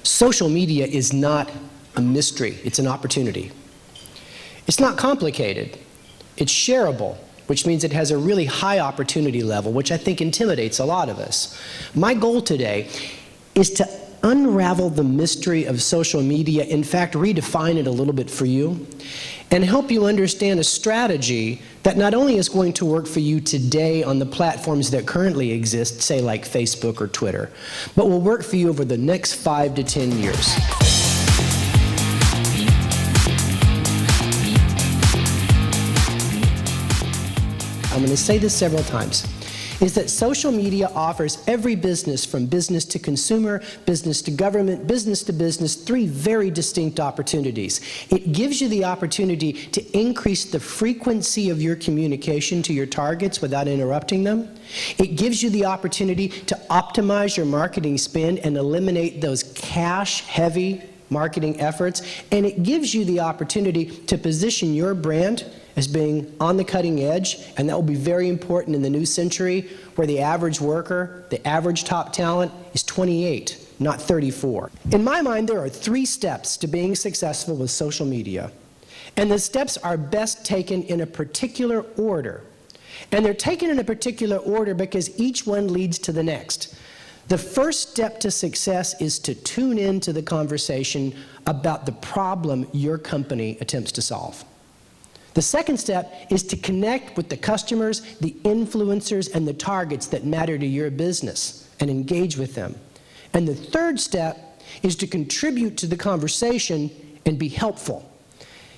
Social media is not a mystery, it's an opportunity. It's not complicated, it's shareable, which means it has a really high opportunity level, which I think intimidates a lot of us. My goal today is to unravel the mystery of social media, in fact, redefine it a little bit for you, and help you understand a strategy that not only is going to work for you today on the platforms that currently exist, say like Facebook or Twitter, but will work for you over the next 5 to 10 years. I'm going to say this several times, is that social media offers every business, from business to consumer, business to government, business to business, 3 very distinct opportunities. It gives you the opportunity to increase the frequency of your communication to your targets without interrupting them. It gives you the opportunity to optimize your marketing spend and eliminate those cash-heavy marketing efforts. And it gives you the opportunity to position your brand as being on the cutting edge, and that will be very important in the new century, where the average worker, the average top talent, is 28, not 34. In my mind, there are 3 steps to being successful with social media, and the steps are best taken in a particular order. And they're taken in a particular order because each one leads to the next. The first step to success is to tune into the conversation about the problem your company attempts to solve. The second step is to connect with the customers, the influencers, and the targets that matter to your business and engage with them. And the third step is to contribute to the conversation and be helpful.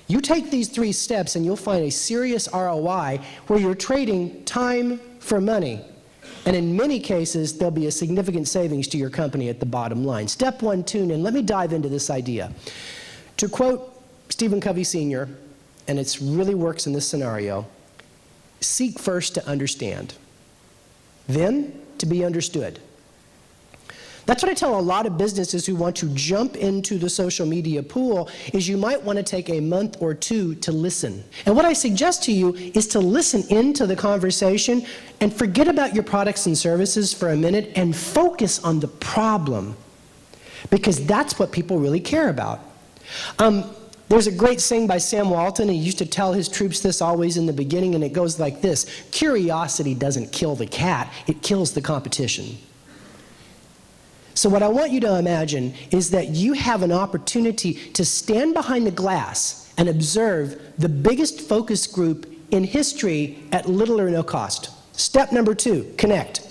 You take these 3 steps and you'll find a serious ROI where you're trading time for money. And in many cases, there'll be a significant savings to your company at the bottom line. Step 1, tune in. Let me dive into this idea. To quote Stephen Covey Sr., and it really works in this scenario, seek first to understand, then to be understood. That's what I tell a lot of businesses who want to jump into the social media pool, is you might want to take a month or 2 to listen. And what I suggest to you is to listen into the conversation and forget about your products and services for a minute and focus on the problem, because that's what people really care about. There's a great saying by Sam Walton, and he used to tell his troops this always in the beginning, and it goes like this: curiosity doesn't kill the cat, it kills the competition. So what I want you to imagine is that you have an opportunity to stand behind the glass and observe the biggest focus group in history at little or no cost. Step number 2, connect.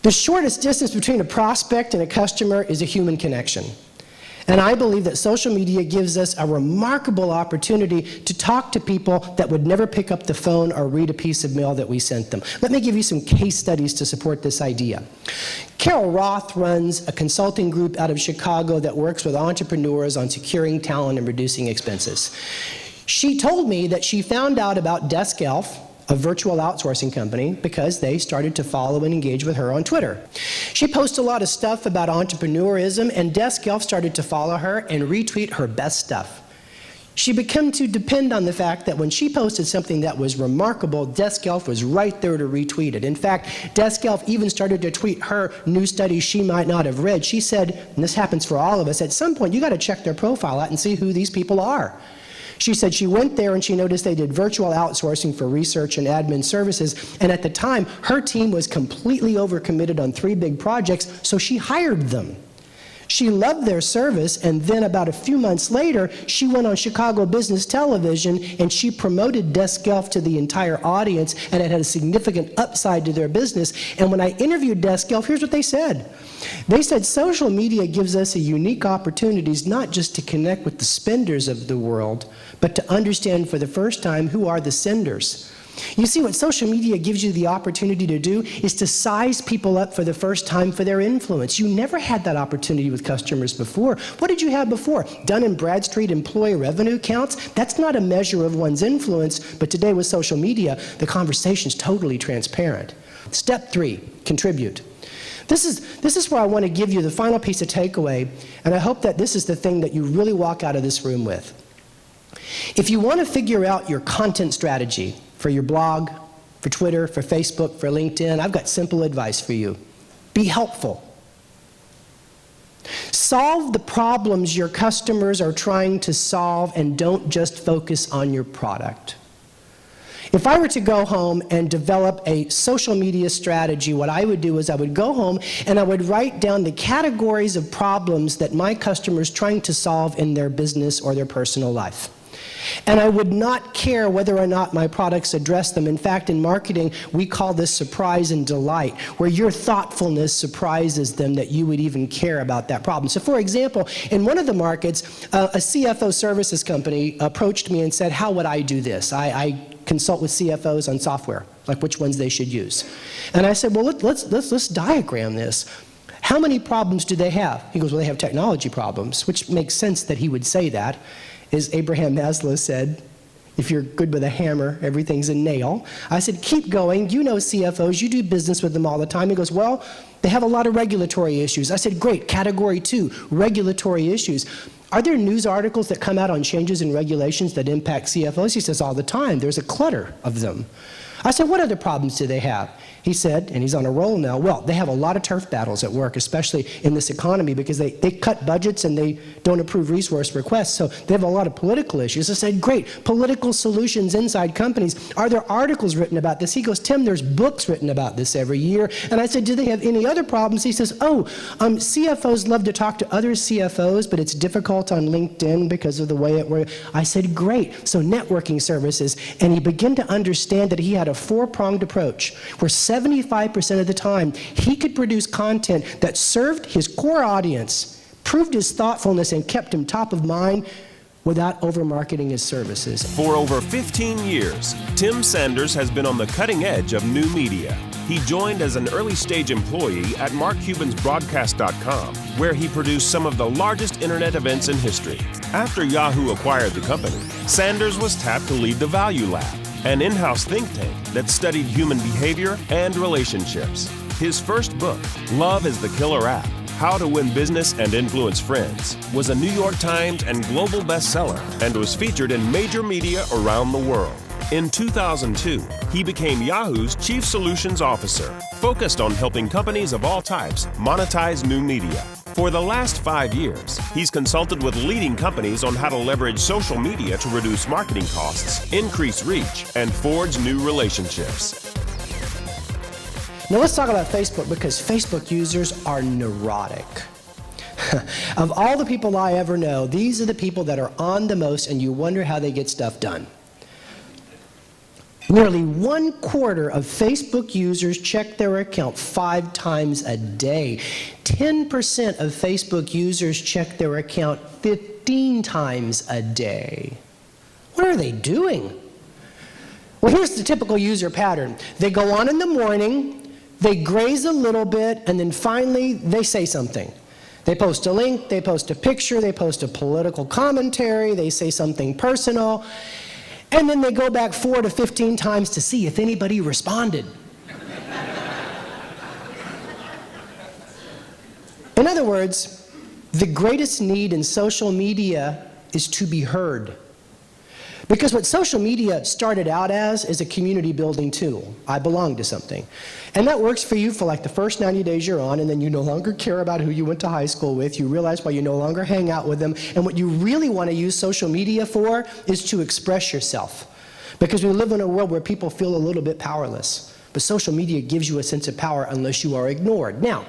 The shortest distance between a prospect and a customer is a human connection. And I believe that social media gives us a remarkable opportunity to talk to people that would never pick up the phone or read a piece of mail that we sent them. Let me give you some case studies to support this idea. Carol Roth runs a consulting group out of Chicago that works with entrepreneurs on securing talent and reducing expenses. She told me that she found out about Desk Elf, a virtual outsourcing company, because they started to follow and engage with her on Twitter. She posts a lot of stuff about entrepreneurism, and Desk Elf started to follow her and retweet her best stuff. She began to depend on the fact that when she posted something that was remarkable, Desk Elf was right there to retweet it. In fact, Desk Elf even started to tweet her new studies she might not have read. She said, and this happens for all of us, at some point you got to check their profile out and see who these people are. She said she went there and she noticed they did virtual outsourcing for research and admin services, and at the time, her team was completely overcommitted on 3 big projects, so she hired them. She loved their service, and then about a few months later, she went on Chicago Business Television and she promoted Desk Elf to the entire audience, and it had a significant upside to their business. And when I interviewed Desk Elf, here's what they said. They said, social media gives us a unique opportunities not just to connect with the spenders of the world, but to understand for the first time who are the senders. You see, what social media gives you the opportunity to do is to size people up for the first time for their influence. You never had that opportunity with customers before. What did you have before? Dun & Bradstreet employee revenue counts? That's not a measure of one's influence, but today with social media, the conversation's totally transparent. Step 3, contribute. This is where I want to give you the final piece of takeaway, and I hope that this is the thing that you really walk out of this room with. If you want to figure out your content strategy for your blog, for Twitter, for Facebook, for LinkedIn, I've got simple advice for you. Be helpful. Solve the problems your customers are trying to solve and don't just focus on your product. If I were to go home and develop a social media strategy, what I would do is I would go home and I would write down the categories of problems that my customers are trying to solve in their business or their personal life. And I would not care whether or not my products address them. In fact, in marketing, we call this surprise and delight, where your thoughtfulness surprises them that you would even care about that problem. So for example, in one of the markets, a CFO services company approached me and said, how would I do this? I consult with CFOs on software, like which ones they should use. And I said, well, let's diagram this. How many problems do they have? He goes, well, they have technology problems, which makes sense that he would say that. As Abraham Maslow said, if you're good with a hammer, everything's a nail. I said, keep going. You know CFOs. You do business with them all the time. He goes, well, they have a lot of regulatory issues. I said, great. Category 2, regulatory issues. Are there news articles that come out on changes in regulations that impact CFOs? He says, all the time. There's a clutter of them. I said, what other problems do they have? He said, and he's on a roll now, well, they have a lot of turf battles at work, especially in this economy, because they cut budgets and they don't approve resource requests, so they have a lot of political issues. I said, great, political solutions inside companies. Are there articles written about this? He goes, Tim, there's books written about this every year. And I said, do they have any other problems? He says, CFOs love to talk to other CFOs, but it's difficult on LinkedIn because of the way it works. I said, great, so networking services. And he began to understand that he had a four-pronged approach, where 75% of the time, he could produce content that served his core audience, proved his thoughtfulness, and kept him top of mind without over-marketing his services. For over 15 years, Tim Sanders has been on the cutting edge of new media. He joined as an early-stage employee at Mark Cuban's Broadcast.com, where he produced some of the largest internet events in history. After Yahoo acquired the company, Sanders was tapped to lead the Value Lab, an in-house think tank that studied human behavior and relationships. His first book, Love is the Killer App: How to Win Business and Influence Friends, was a New York Times and global bestseller and was featured in major media around the world. In 2002, he became Yahoo's Chief Solutions Officer, focused on helping companies of all types monetize new media. For the last 5 years, he's consulted with leading companies on how to leverage social media to reduce marketing costs, increase reach, and forge new relationships. Now let's talk about Facebook, because Facebook users are neurotic. Of all the people I ever know, these are the people that are on the most, and you wonder how they get stuff done. Nearly 1/4 of Facebook users check their account 5 times a day. 10% of Facebook users check their account 15 times a day. What are they doing? Well, here's the typical user pattern. They go on in the morning, they graze a little bit, and then finally they say something. They post a link, they post a picture, they post a political commentary, they say something personal, and then they go back 4 to 15 times to see if anybody responded. In other words, the greatest need in social media is to be heard. Because what social media started out as is a community building tool. I belong to something. And that works for you for like the first 90 days you're on, and then you no longer care about who you went to high school with. You realize why you no longer hang out with them. And what you really want to use social media for is to express yourself. Because we live in a world where people feel a little bit powerless. But social media gives you a sense of power unless you are ignored. Now,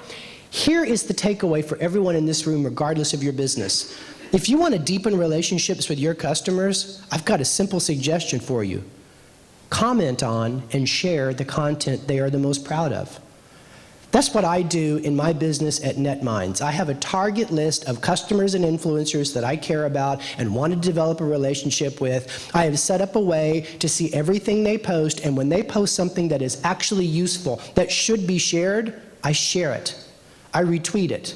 here is the takeaway for everyone in this room, regardless of your business. If you want to deepen relationships with your customers, I've got a simple suggestion for you. Comment on and share the content they are the most proud of. That's what I do in my business at NetMinds. I have a target list of customers and influencers that I care about and want to develop a relationship with. I have set up a way to see everything they post, and when they post something that is actually useful, that should be shared, I share it. I retweet it.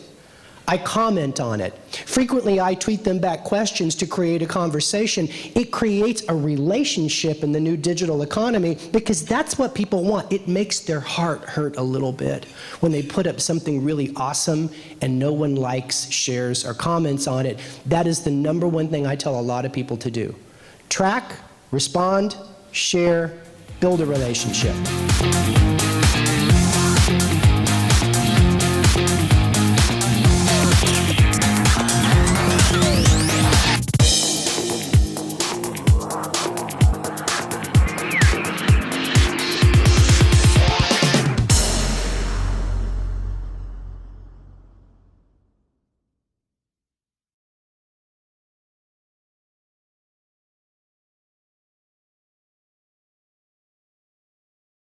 I comment on it. Frequently, I tweet them back questions to create a conversation. It creates a relationship in the new digital economy, because that's what people want. It makes their heart hurt a little bit when they put up something really awesome and no one likes, shares, or comments on it. That is the #1 thing I tell a lot of people to do. Track, respond, share, build a relationship.